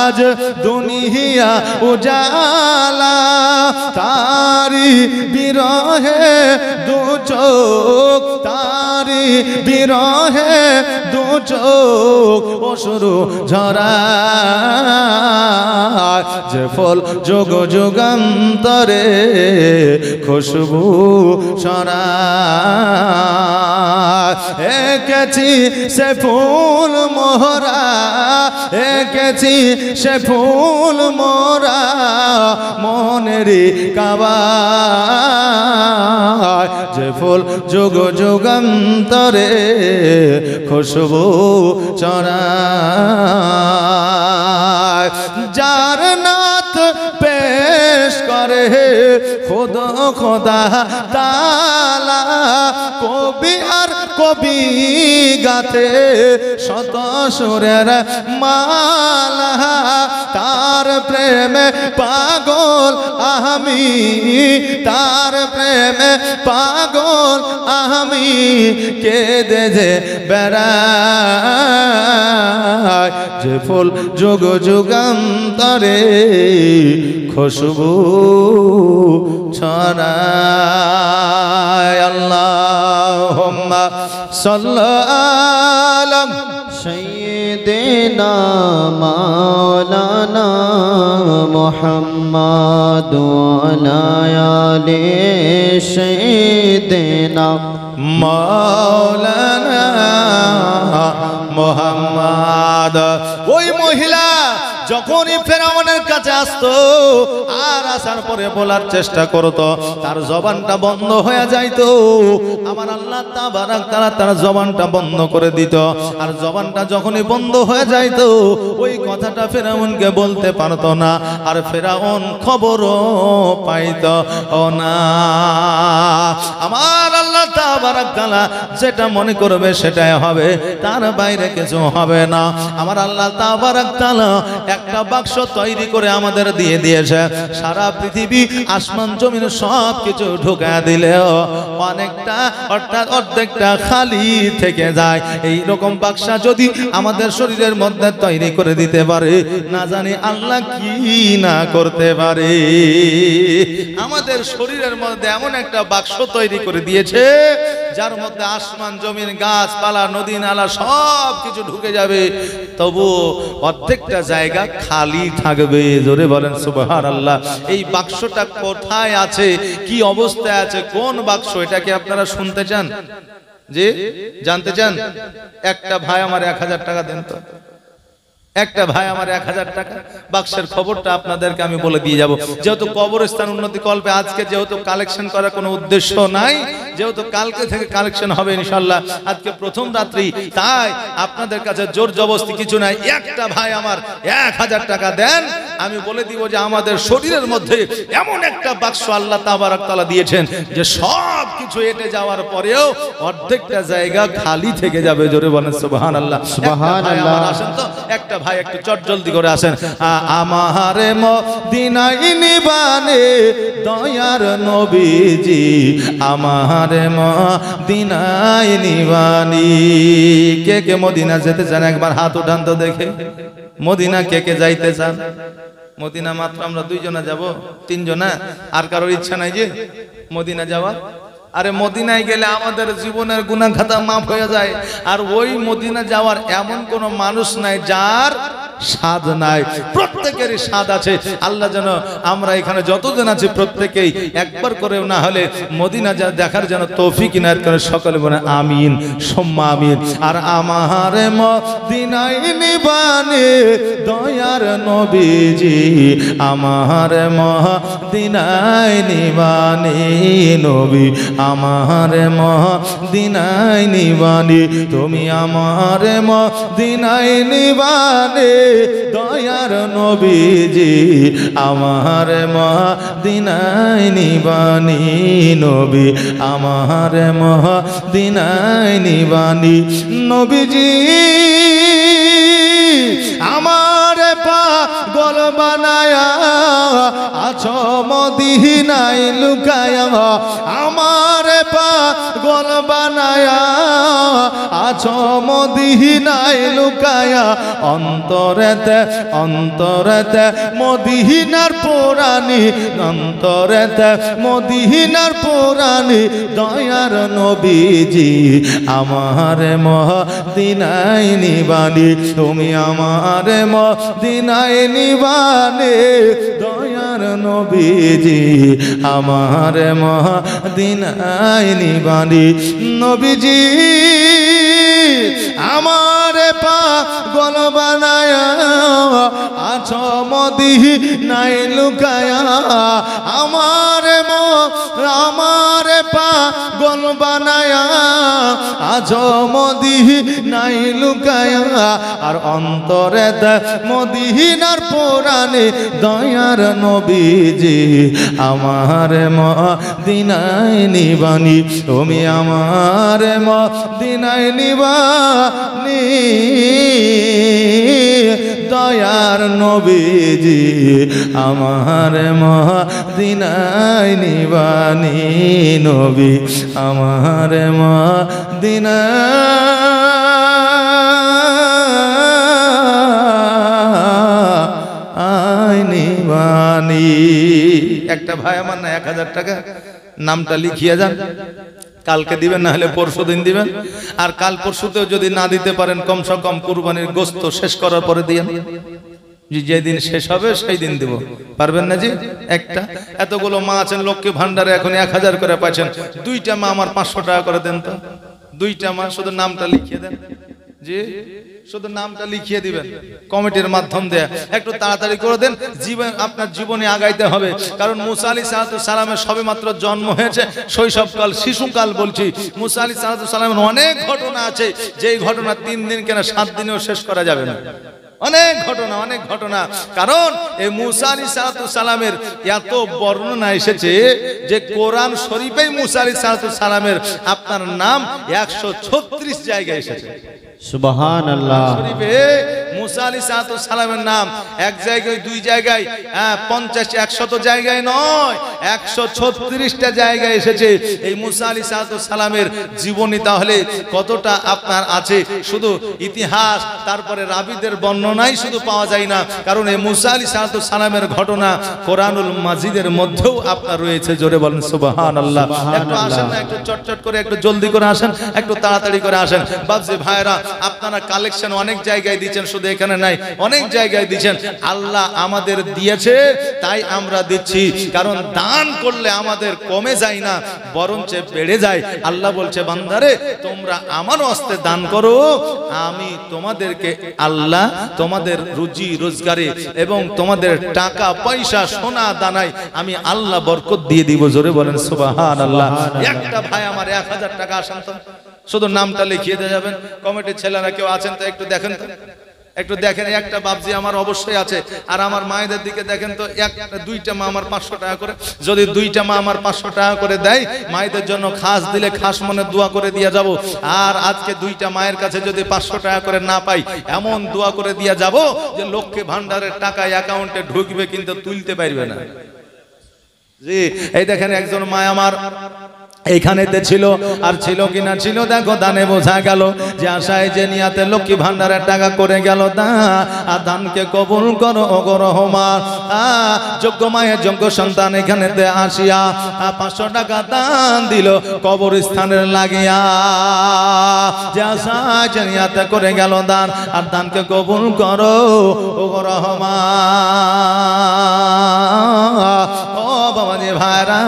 আজ দুনিয়া উজালা। তারি বিরহে দু চোখ, তারি বিরহে দু চোখ অশ্রু ঝরায়। যে ফুল যুগ যুগান্তরে খুশবু ছড়ায়, এঁকেছি সে ফুল মোরা, এঁকেছি সে ফুল মোরা মনেরই কাবায়। যে ফুল যুগ যুগান্তরে খুশবু ছড়ায়। যার নাত পেশ করে খোদা খোদা তালা, কবি আর কবি গাতে শত সুরের মালা। তার প্রেমে পাগল আমি, তার প্রেমে পাগল আমি, কেঁদে যে বেড়াই। যে ফুল যুগ যুগান্তরে খুশবু ছড়ায়। আল্লাহুম্মা সাল্লি আলা সাইয়্যিদিনা মাওলানা মুহাম্মাদ ওয়া আলা আলি সাইয়্যিদিনা মাওলানা মুহাম্মাদ। ওই মহিলা যখনই ফেরাউনের কাছে আসতো আর আসার পরে বলার চেষ্টা করতো, তার জবানটা বন্ধ হয়ে যাইতো। আমার আল্লাহ তাবারাক তাআলা তার জবানটা বন্ধ করে দিত। আর জবানটা যখনই বন্ধ হয়ে যাইতো ওই কথাটা ফেরাউনকে বলতে পারতো না, আর ফেরাউন খবরও পাইতো না। আমার আল্লাহ তাবারাক তাআলা যেটা মনে করবে সেটাই হবে, তার বাইরে কিছু হবে না। আমার আল্লাহ তাবারাক তাআলা একটা বাক্স তৈরি করে আমাদের দিয়ে দিয়েছে। সারা পৃথিবী আসমান জমিন সব কিছু ঢুকা দিলেও অনেকটা অর্থাৎ অর্ধেকটা খালি থেকে যায়। এই রকম বাক্স যদি আমাদের শরীরের মধ্যে তৈরি করে দিতে পারে, না জানি আল্লাহ কি না করতে পারে। আমাদের শরীরের মধ্যে এমন একটা বাক্স তৈরি করে দিয়েছে যার মধ্যে আসমান জমিন গাছপালা নদী নালা সব কিছু ঢুকে যাবে, তবু অর্ধেকটা জায়গা খালি থাকবে। জোরে বলেন সুবহানাল্লাহ। এই বাক্সটা কোথায় আছে, কি অবস্থায় আছে, কোন বাক্স, এটা কি আপনারা শুনতে চান? জি, জানতে চান? একটা ভাই আমার 1000 টাকা দেন তো। একটা ভাই আমার 1000 টাকা, বাক্সের খবরটা আপনাদেরকে আমি বলে দিয়ে যাব। যেহেতু কবরস্থান উন্নতি কল্পে আজকে যেহেতু কালেকশন করার কোনো উদ্দেশ্য নাই, যেহেতু কালকে থেকে কালেকশন হবে ইনশাআল্লাহ, আজকে প্রথম রাত্রি, তাই আপনাদের কাছে জোর জবরদস্তি কিছু নাই। একটা ভাই আমার 1000 টাকা দেন, আমি বলে দিব যে আমাদের শরীরের মধ্যে এমন একটা বাক্স আল্লাহ তাবারাক তাআলা দিয়েছেন যে সব কিছু এটে যাওয়ার পরেও অর্ধেকটা জায়গা খালি থেকে যাবে। জোরে বলেন সুবহানাল্লাহ। সুবহানাল্লাহ। আসেন তো একটা ভাই একটু চট জলদি করে আসেন। আমারে মদিনায় নিবানে দয়ার নবীজি, আমারে মদিনায় নিবানি। কে কে মদিনা যেতে চান একবার হাত উঠান তো দেখে। মদিনা কে কে যাইতে চান? মদিনা মাত্র আমরা 2 জনা যাব, 3 জনা, আর কারোর ইচ্ছা নাই যে মদিনা যাওয়ার? আরে মদিনায় গেলে আমাদের জীবনের গুনাহ খাতা মাফ হয়ে যায়। আর ওই মদিনা যাওয়ার এমন কোন মানুষ নাই যার স্বাদ নাই, প্রত্যেকেরই স্বাদ আছে। আল্লাহ যেন আমরা এখানে যতজন আছি প্রত্যেকেই একবার করেও না হলে মদিনা দেখার যেন তৌফিক ইনায়াত করে, সকলে বলে আমিন সুম্মা আমিন। আর আমার মদিনায় নিবানে দয়ার নবীজি, আমার মদিনায় নিবানে নবী, আমার মদিনায় নিবানে, তুমি আমার মদিনায় নিবানে দয়ার নবীজি, আমার মদিনায় নিবানি নবী, আমার মদিনায় নিবানি নবীজি, আমার পাগল বানায়া আছো মদিনায় লুকায়া, আমার পাগল বানায়া আছো মদিনায় লুকায়া, অন্তরেতে অন্তরেতে মদিনার পুরানি, অন্তরেতে মদিনার পুরানি দয়ার নবীজি, আমার মদিনায় নিবানি, তুমি আমার মদিনায় নিবানে দয়ার নবীজি, আমার মদিনায় নিবানি নবীজি, আমার পাগল বানায়া আছো মদিনায় লুকায়া, আমার পাগল বানায়া আছো মদিনায় লুকায়া, আর অন্তরে মদিনার পুরানে দয়ার নবীজি, আমার মদিনায় নিবানি, তুমি আমার মদিনায় নিবানি দয়ার নবীজি, আমার মদিনায় নিবানি নবী, আমার মদিনায় নিবানি। একটা ভাই আমার না 1000 টাকা নামটা লিখিয়ে যান, কালকে দিবেন না হলে পরশু দিন দিবেন, আর কাল পরশুতেও যদি না দিতে পারেন কমসে কম কুরবানির গোশত শেষ করার পরে দিয়েন, যেদিন শেষ হবে সেই দিন দিব, পারবেন না জি? একটা এতগুলো মা আছেন লক্ষ্মী ভান্ডারে এখন 1000 করে পাচ্ছেন, 2টা মা আমার 500 টাকা করে দেন তো, 2টা মা শুধু নামটা লিখিয়ে দেন জি, শুধু নামটা লিখিয়ে দিবেন কমিটির মাধ্যম দিয়ে, একটু তাড়াতাড়ি করে দেন, জীবন আপনার জীবনে আগাইতে হবে। কারণ মুসা আলাইহিস সালামের সবে মাত্র জন্ম হয়েছে, শৈশবকাল শিশুকাল বলছি, মুসা আলাইহিস সালামের অনেক ঘটনা আছে, যেই ঘটনা 3 দিন কেন 7 দিনেও শেষ করা যাবে না, অনেক ঘটনা অনেক ঘটনা। কারণ এই মুসা আলাইহিস সালামের এত বর্ণনা এসেছে যে কোরআন শরীফেই মুসা আলাইহিস সালামের আপনার নাম 136 জায়গায় এসেছে। সুবহানাল্লাহ। শরীফে মুসা আলাইহিস সালামের নাম এক জায়গায় 2 জায়গায় 50-100 জায়গায় নয়, 136টা জায়গায় এসেছে এই মুসা আলাইহিস সালামের জীবনী। তাহলে কতটা আপনার আছে, শুধু ইতিহাস তারপরে রাবীদের বর্ণনাই শুধু পাওয়া যায় না, কারণ এই মুসা আলাইহিস সালামের ঘটনা কোরআনুল মাজিদের মধ্যেও আপনার রয়েছে। জোরে বলেন সুবহানাল্লাহ। একটু আসেন না, একটু চটচট করে একটু জলদি করে আসেন, একটু তাড়াতাড়ি করে আসেন বাবজি ভাইরা। আপনারা কালেকশন অনেক জায়গায় দিচ্ছেন, শুধু এখানে নাই, অনেক জায়গায় দিচ্ছেন। আল্লাহ আমাদের দিয়েছে তাই আমরা দিচ্ছি, কারণ দান করলে আমাদের কমে যায় না, বরঞ্চ বেড়ে যায়। আল্লাহ বলছে বান্দারে তোমরা আমার হস্তে দান করো, আমি তোমাদেরকে আল্লাহ তোমাদের রুজি রোজগারে এবং তোমাদের টাকা পয়সা সোনা দানায় আমি আল্লাহ বরকত দিয়ে দিব। জোরে বলেন সুবহানাল্লাহ। একটা ভাই আমার 1000 টাকা আসেন তো, শুধু নামটা লিখিয়ে দিয়ে যাবেন। কমিটির ছেলেরা কেউ আছেন তো একটু দেখেন তো, একটু দেখেন। একটা বাবজি আমার অবশ্যই আছে, আর আমার মায়েদের দিকে দেখেন তো, 2টা মা আমার 500 টাকা করে, যদি 2টা মা আমার 500 টাকা করে দেয়, মায়েদের জন্য খাস দিলে খাস মনে দোয়া করে দিয়ে যাব। আর আজকে 2টা মায়ের কাছে যদি 500 টাকা করে না পাই, এমন দোয়া করে দিয়ে যাব যে লক্ষ্মী ভান্ডারের টাকা অ্যাকাউন্টে ঢুকবে কিন্তু তুলতে পারবে না। জি, এই দেখেন একজন মা আমার এইখানেতে ছিল, আর ছিল কিনা ছিল দেখো, দানে বোঝা গেল যে আশায় যে নিয়াতে লক্ষ্মী ভান্ডারের টাকা করে গেল দানকে কবুল করো ওগো রহমান। যোগ্য মায়ের যোগ্য সন্তান এখানেতে আসিয়া 500 টাকা দান দিল কবরস্থানের লাগিয়া। যে আশা জানিয়াতে করে গেল দান, আর দানকে কবুল করো ও রহমান। ও বাবাজি ভাইরা,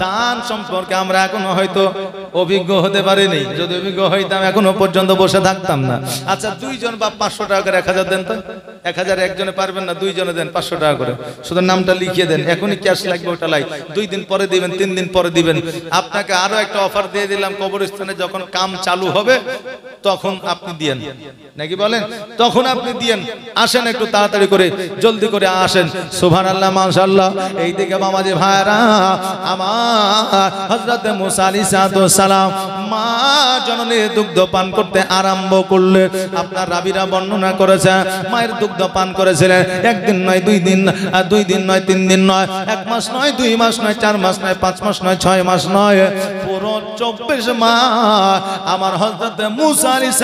দান সম্পর্কে আমরা এখনো হয়তো অভিজ্ঞ হতে পারিনি। যদি অভিজ্ঞ হইতাম এখনো পর্যন্ত বসে থাকতাম না। আচ্ছা, 2 জন বা 500 টাকা করে 1000 দেন তো। 1000 একজনে পারবেন না, 2 জনে দেন 500 টাকা করে। শুধু নামটা লিখিয়ে দেন, এখনই ক্যাশ লাগবে ওটা লাই। 2 দিন পরে দিবেন, 3 দিন পরে দিবেন। আপনাকে আরো একটা অফার দিয়ে দিলাম, কবরস্থানে যখন কাম চালু হবে তখন আপনি দিয়েন, নাকি বলেন? তখন আপনি দিয়েন। আসেন একটু তাড়াতাড়ি করে, জলদি করে আসেন। সুবহানাল্লাহ, মাশাআল্লাহ। এইদিকে বাবাজি ভাইরা, আমার হযরত মুসা আলাইহিস সালাম মা জননী দুগ্ধ পান করতে আরম্ভ করলে আপনার রাবিরা বর্ণনা করেছে, মায়ের দুগ্ধ পান করেছিলেন। একদিন নয়, 2 দিন, 2 দিন নয়, 3 দিন নয়, 1 মাস নয়, 2 মাস নয়, 4 মাস নয়, 5 মাস নয়, 6 মাস নয়, পুরো 24 মাস আমার হযরত মুসা আলাইহিস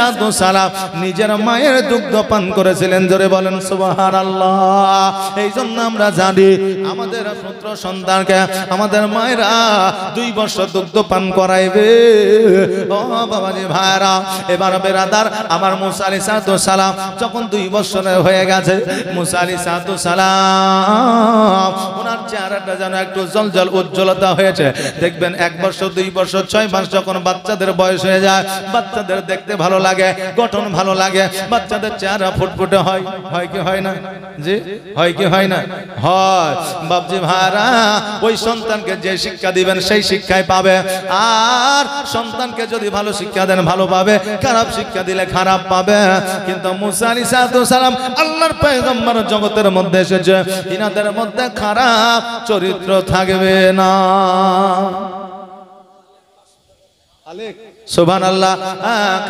সালাম নিজের মায়ের দুগ্ধ পান করেছিলেন। জোরে বলেন সুবহানাল্লাহ। এই জন্য আমরা জানি আমাদের পুত্র সন্তানকে আমাদের মায়েরা 2 বছর দুগ্ধ পান করাইবে। ও বাবাজি ভাইরা, এবার বেরাদার, আমার মুসা আলাইহিস সালাম যখন 2 বছরের হয়ে গেছে, মুসা আলাইহিস সালাম ওনার চেহারাটা যেন একটু জলজল উজ্জ্বলতা হয়েছে। দেখবেন 1 বছর, 2 বছর, 6 মাস যখন বাচ্চাদের বয়স হয়ে যায়, বাচ্চাদের দেখতে ভালো লাগে, গঠন ভালো লাগে, বাচ্চাদের চেহারা ফুটফুটে হয়। হয় কি হয় না? জি, হয় কি হয় না? হয়। বাপজি ভাইরা, ওই সন্তানকে যে শিক্ষা দিবেন সেই শিক্ষাই পাবে। আর সন্তানকে যদি ভালো শিক্ষা দেন ভালো পাবে, খারাপ শিক্ষা দিলে খারাপ পাবে। কিন্তু মুসা আলাইহিস সালাম আল্লাহর পয়গম্বর জগতের মধ্যে এসেছে, ইনাদের মধ্যে খারাপ চরিত্র থাকবে না। সুবহানাল্লাহ।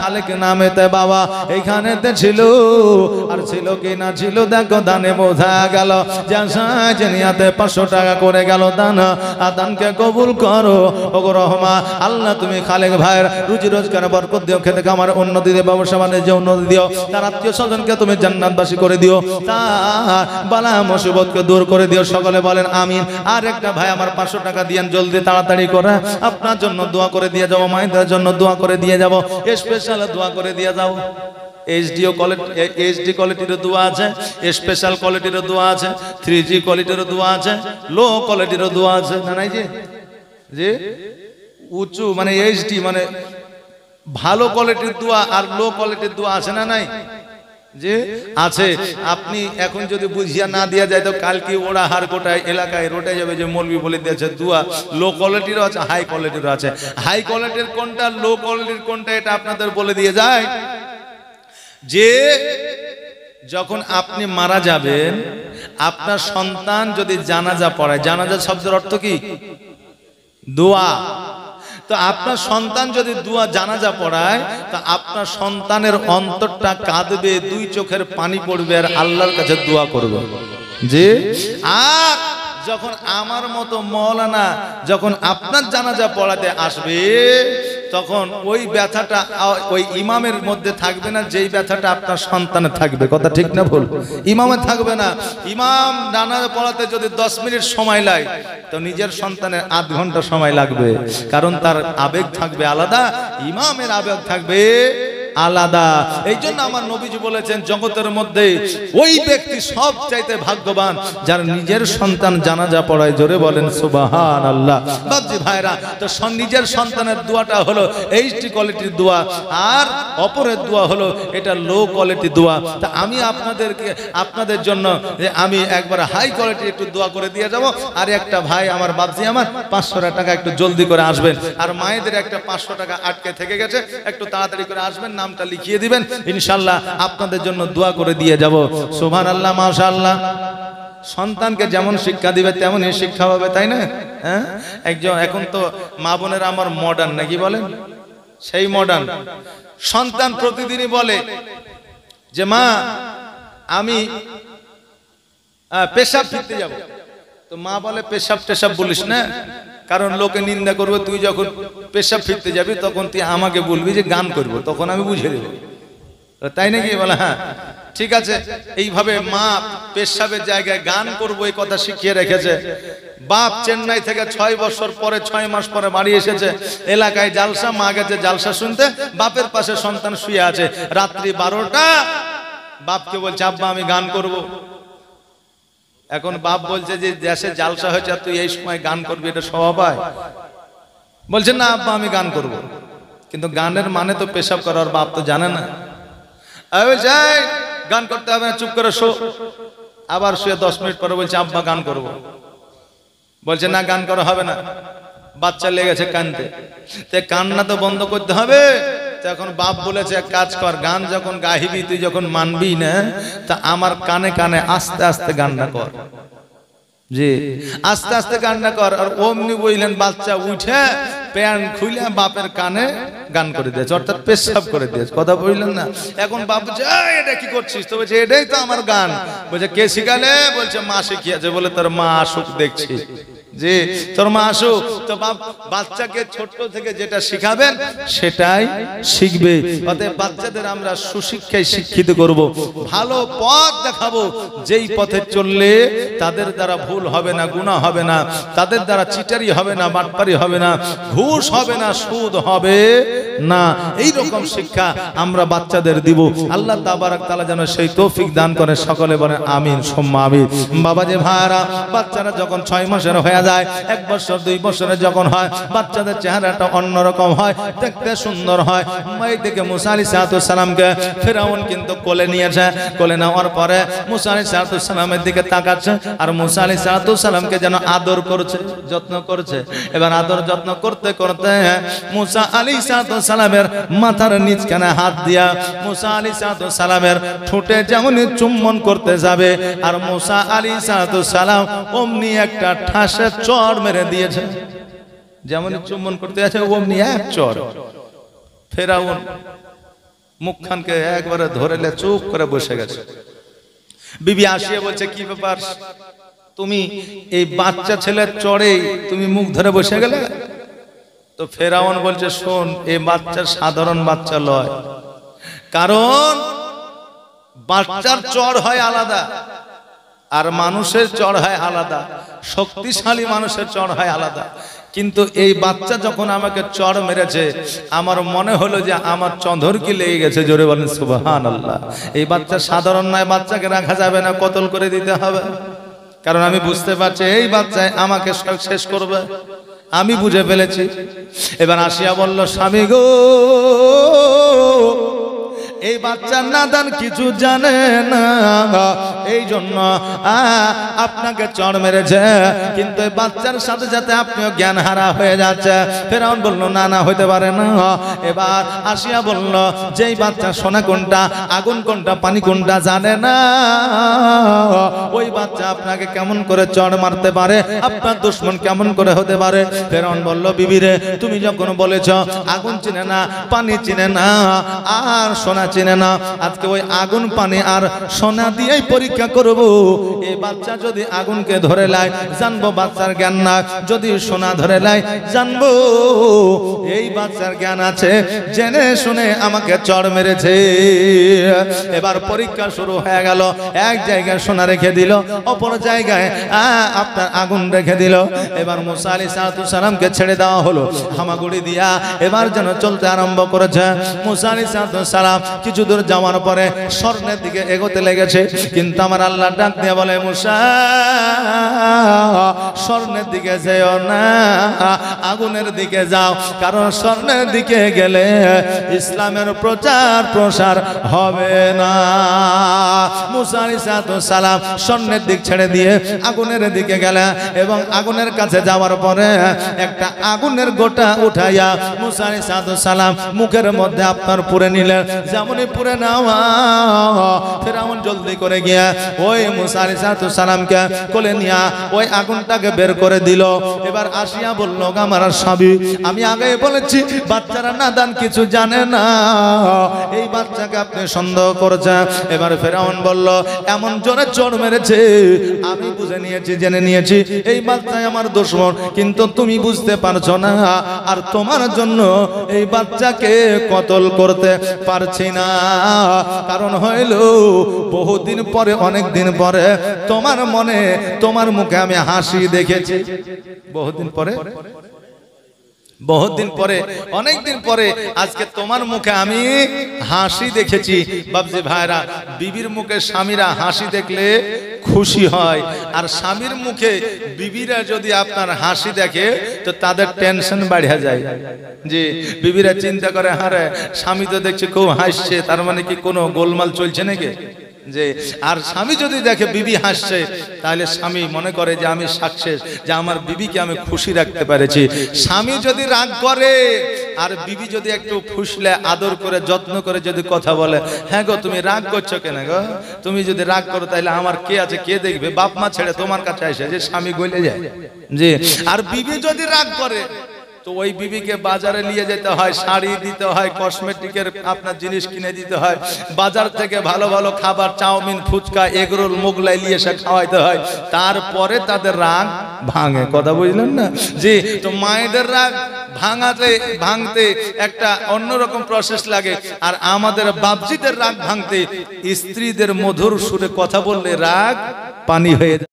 খালেক নামেতে বাবা এইখানেতে ছিল, আর ছিল কি না ছিল দেখো দানে বোঝা গেল। জানিয়াতে 500 টাকা করে গেল দান, দানকে কবুল করো ও রহমান। আল্লাহ তুমি খালেক ভাইয়ের রুজি রোজগার বরকত দিও, খেতে খামার উন্নতি দিও, ব্যবসা বাণিজ্য উন্নতি দিও, তার আত্মীয় স্বজনকে তুমি জান্নাতবাসী করে দিও, তার বালা মুসিবতকে দূর করে দিও। সকলে বলেন আমিন। আর একটা ভাই আমার 500 টাকা দিয়েন জলদি তাড়াতাড়ি করে, আপনার জন্য দোয়া করে দিয়ে যাবো, মায়েদের জন্য দোয়া করে দিয়ে যাব, স্পেশাল দোয়া করে দিয়ে যাও। এইচডি কোয়ালিটির দোয়া আছে, স্পেশাল কোয়ালিটির দোয়া আছে, 3G কোয়ালিটির দোয়া আছে, লো কোয়ালিটির দোয়া আছে। না নাই যে উঁচু মানে এইচডি মানে ভালো কোয়ালিটির দোয়া, আর লো কোয়ালিটির দোয়া আছে না নাই? যে আছে। আপনি এখন যদি বুঝিয়া না দিয়া যায় তো কালকে ওরা হারকোটায় এলাকায় রোটে যাবে যে মৌলবি বলে দিয়েছে দোয়া লো কোয়ালিটিরও আছে, হাই কোয়ালিটিরও আছে। হাই কোয়ালিটির কোনটা, লো কোয়ালিটির কোনটা, এটা আপনাদের বলে দিয়ে যায়। যে যখন আপনি মারা যাবেন, আপনার সন্তান যদি জানাজা পড়ায়, জানাজা শব্দের অর্থ কি? দোয়া। তো আপনার সন্তান যদি দোয়া জানাজা পড়ায়, তা আপনার সন্তানের অন্তরটা কাঁদবে, 2 চোখের পানি পড়বে, আর আল্লাহর কাছে দোয়া করবে। জি। আর যখন আমার মতো মাওলানা যখন আপনার জানাজা পড়াতে আসবে, তখন ওই ব্যথাটা ওই ইমামের মধ্যে থাকবে না, যেই ব্যথাটা আপনার সন্তানের থাকবে। কথা ঠিক না ভুল? ইমামের থাকবে না। ইমাম জানাজা পড়াতে যদি 10 মিনিট সময় লাগে, তো নিজের সন্তানের 8 ঘন্টা সময় লাগবে, কারণ তার আবেগ থাকবে আলাদা, ইমামের আবেগ থাকবে আলাদা। এই জন্য আমার নবীজি বলেছেন, জগতের মধ্যে ওই ব্যক্তি সব চাইতে ভাগ্যবান যার নিজের সন্তান জানাজা পড়ায়। জোরে বলেন সুবহানাল্লাহ। বাপজি ভাইরা, তো নিজের সন্তানের দোয়াটা হলো এইচডি কোয়ালিটির দোয়া, আর অপরের দোয়া হলো এটা লো কোয়ালিটি দোয়া। তা আমি আপনাদের জন্য আমি একবার হাই কোয়ালিটি একটু দোয়া করে দিয়ে যাব। আর একটা ভাই আমার বাপজি আমার 500 টাকা একটু জলদি করে আসবেন, আর মায়েদের একটা 500 টাকা আটকে থেকে গেছে, একটু তাড়াতাড়ি করে আসবেন, নামটা লিখিয়ে দিবেন, ইনশাআল্লাহ আপনাদের জন্য দোয়া করে দিয়ে যাব। সুবহানাল্লাহ, মাশাআল্লাহ। সন্তানকে যেমন শিক্ষা দিবে তেমনই শিক্ষা হবে, তাই না? হ্যাঁ, একজন এখন তো মা বোনেরা আমার মডার্ন, নাকি বলেন? সেই মডার্ন সন্তান প্রতিদিনই বলে যে মা আমি পেশাব ফিরতে যাব। তো মা বলে পেশাব টেশাব বলিস না, কারণ লোকে নিন্দা করবে। তুই যখন পেশাব ফিরতে যাবি তখন তুই আমাকে বলবি যে গান করবো, তখন আমি বুঝে দেব। তাই নাকি? বলে হ্যাঁ ঠিক আছে। এইভাবে মা পেশাবের জায়গায় গান করবো এই কথা শিখিয়ে রেখেছে। বাপ চেন্নাই থেকে 6 বছর পরে 6 মাস পরে বাড়ি এসেছে, এলাকায় জালসা, মা গেছে জালসা শুনতে, বাপের পাশে সন্তান শুয়ে আছে। রাত্রি 12টা বাপকে বলছে আব্বা আমি গান করব। এখন বাপ বলছে যে দেশে জালসা হয়েছে আর তুই এই সময় গান করবি, এটা স্বভাব হয়? বলছে না আব্বা আমি গান করব। কিন্তু গানের মানে তো পেশাব করার, বাপ তো জানে না। গান করতে হবে না, চুপ করে শো। আবার শুয়ে 10 মিনিট পরে বলছে আব্বা গান করব। বলছে না গান করা হবে না, বাচ্চা লেগেছে কানতে। কান্না তো বন্ধ করতে হবে। এখন বাপ বলেছে এক কাজ কর, গান যখন গাহিবি, তুই যখন মানবি না, তা আমার কানে কানে আস্তে আস্তে গানটা কর। জি আস্তে আস্তে গানটা কর। আর অমনি বললেন বাচ্চা উঠে প্যান্ট খুলে বাপের কানে গান করে দিয়েছে, অর্থাৎ পেশাব করে দিয়েছে। কথা বললেন না? এখন বাপ বলছে এটা কি করছিস? তো বলছে এটাই তো আমার গান। বলছে কে শিখালে? বলছে মা শিখিয়েছে। বলে তোর মা আসুক দেখছি। জি তোর মা আসুক। তো বাচ্চাকে ছোট থেকে যেটা শিখাবেন সেটাই শিখবে। অতএব বাচ্চাদের আমরা সুশিক্ষায় শিক্ষিত করব, ভালো পথ দেখাবো, যেই পথে চললে তাদের দ্বারা ভুল হবে না, গুনাহ হবে না, তাদের দ্বারা চিটারি হবে না, বাটপারি হবে না, ঘুষ হবে না, সুদ হবে না। এই রকম শিক্ষা আমরা বাচ্চাদের দিব। আল্লাহ তাবারক তাআলা যেন সেই তৌফিক দান করে। সকলে বলেন আমিন সুম্মা আমিন। বাবাজি ভাইরা, বাচ্চারা যখন 6 মাসের হয়ে যায়, 1 বছর 2 বছরের যখন হয়, বাচ্চাদের চেহারাটা অন্যরকম হয়, দেখতে সুন্দর হয়। এই দিকে মুসা আলাইহিস সালামকে ফেরাউন কিন্তু কোলে নিয়েছে। কোলে নেওয়ার পরে মুসা আলাইহিস সালামের দিকে তাকাচ্ছে, আর মুসা আলাইহিস সালামকে যেন আদর করছে, যত্ন করছে। এবার আদর যত্ন করতে করতে মুসা আলাইহিস সালামের মাথার নিচখানে হাত দিয়া মুসা আলাইহিস সালামের ঠোঁটে যেমন চুম্বন করতে যাবে, আর মুসা আলাইহিস সালাম অমনি একটা ঠাসে চড় মেরে দিয়েছে। যেমন চুম্বন করতে আছে অমনি এক চড়। ফেরাউন মুখখানকে একবারে ধরেলে চুপ করে বসে গেছে। বিবি আসিয়া বলছে কি ব্যাপার, তুমি এই বাচ্চা ছেলের চড়ে তুমি মুখ ধরে বসে গেলে? তো ফেরাউন বলছে শোন, এই বাচ্চা সাধারণ বাচ্চা লয়, কারণ বাচ্চার চড় হয় আলাদা আর মানুষের চড় হয় আলাদা, শক্তিশালী মানুষের চড় হয় আলাদা। কিন্তু এই বাচ্চা যখন আমাকে চড় মেরেছে, আমার মনে হলো যে আমার চঁধর কি লেগে গেছে। জোরে বলেন সুবহানাল্লাহ। এই বাচ্চা সাধারণ নয়, বাচ্চাকে রাখা যাবে না, কতল করে দিতে হবে। কারণ আমি বুঝতে পারছি এই বাচ্চায় আমাকে শেষ করবে, আমি বুঝে ফেলেছি। এবার আসিয়া বলল স্বামী গো, এই বাচ্চা নাদান কিছু জানে না, এই জন্য আপনাকে চড় মেরেছে, কিন্তু এই বাচ্চার সাথে সাথে আপনিও জ্ঞান হারা হয়ে যাচ্ছে। ফেরাউন বলল না না, হইতে পারে না। এবার আসিয়া বলল যেই বাচ্চা সোনা কোনটা, আগুন কোনটা, পানি কোনটা জানে না, ওই বাচ্চা আপনাকে কেমন করে চড় মারতে পারে, আপনার দুশমন কেমন করে হতে পারে। ফেরাউন বলল বিবিরে, তুমি যখন বলেছ আগুন চিনে না, পানি চিনে না, আর সোনা চিনে না, আজকে ওই আগুন, পানি আর সোনা দিয়েই পরীক্ষা করব। এই বাচ্চা যদি আগুনকে ধরে লাই, জানবো বাচ্চার জ্ঞান না, যদি সোনা ধরে লাই, জানবো এই বাচ্চার জ্ঞান আছে, জেনে শুনে আমাকে চড় মেরেছে। এবার পরীক্ষা শুরু হয়ে গেল। এক জায়গায় সোনা রেখে দিল, অপর জায়গায় আপনার আগুন রেখে দিল। এবার মুসা আলাইহিস সালামকে ছেড়ে দেওয়া হলো হামাগুড়ি দিয়া। এবার যেন চলতে আরম্ভ করেছে। মুসা আলাইহিস সালাম কিছু দূর যাওয়ার পরে স্বর্ণের দিকে এগোতে লেগেছে, কিন্তু আমার আল্লাহ ডাক দিয়ে বলে মুসা, স্বর্ণের দিকে যেও না, আগুনের দিকে যাও, কারণ স্বর্ণের দিকে গেলে ইসলামের প্রচার প্রসার হবে না। মুসা আলাইহিস সালাম স্বর্ণের দিক ছেড়ে দিয়ে আগুনের দিকে গেলেন, এবং আগুনের কাছে যাওয়ার পরে একটা আগুনের গোটা উঠাইয়া মুসা আলাইহিস সালাম মুখের মধ্যে আপনার পুরে নিলেন। যেমনই পুরে নেওয়া, ফেরাউন জলদি করে গিয়া ওই মুসা আলাইহিস সালামকে কোলে নিয়া ওই আগুনটাকে বের করে দিল। এবার আসিয়া বলল আমার স্বামী, আমি আগে বলেছি বাচ্চারা নাদান কিছু জানে না, এই বাচ্চাকে আপনি সন্দেহ করেছেন। এবার ফেরাউন বলল, এমন জোরে চড় মেরেছে, আমি বুঝে নিয়েছি, জেনে নিয়েছি এই বাচ্চাই আমার দুশমন, কিন্তু তুমি বুঝতে পারছো না, আর তোমার জন্য এই বাচ্চাকে কতল করতে পারছি না। কারণ হইল বহুদিন পরে, অনেক দিন পরে তোমার মনে, তোমার মুখে আমি হাসি দেখেছি। বহুদিন পরে, বহুত দিন পরে, অনেক দিন পরে আজকে তোমার মুখে আমি হাসি দেখেছি। বাবজি ভাইরা, বিবির মুখে স্বামীরা হাসি দেখলে খুশি হয়, আর স্বামীর মুখে বিবিরা যদি আপনার হাসি দেখে তো তাদের টেনশন বাড়িয়া যায়। যে বিবিরা চিন্তা করে, হারে স্বামী তো দেখছে খুব হাসছে, তার মানে কি কোনো গোলমাল চলছে নাকি? যে আর স্বামী যদি দেখে বিবি হাসছে, তাহলে স্বামী মনে করে যে আমি সাকসেস, যে আমার বিবিকে আমি খুশি রাখতে পেরেছি। স্বামী যদি রাগ করে আর বিবি যদি একটু ফুসলে আদর করে যত্ন করে যদি কথা বলে, হ্যাঁ গো তুমি রাগ করছো কেন গো, তুমি যদি রাগ করো তাহলে আমার কে আছে, কে দেখবে, বাপ মা ছেড়ে তোমার কাছে আসে, যে স্বামী গলে যায়। যে আর বিবি যদি রাগ করে তো ওই বিবিকে বাজারে নিয়ে যেতে হয়, শাড়ি দিতে হয়, কসমেটিকের আপনার জিনিস কিনে দিতে হয়, বাজার থেকে ভালো ভালো খাবার, চাউমিন, ফুচকা, এগরোল, মোগলাই নিয়ে এসে খাওয়াইতে হয়, তারপরে তাদের রাগ ভাঙে। কথা বুঝলেন না? জি, তো মায়েদের রাগ ভাঙতে একটা অন্যরকম প্রসেস লাগে, আর আমাদের বাপজিদের রাগ ভাঙতে স্ত্রীদের মধুর সুরে কথা বললে রাগ পানি হয়ে যায়।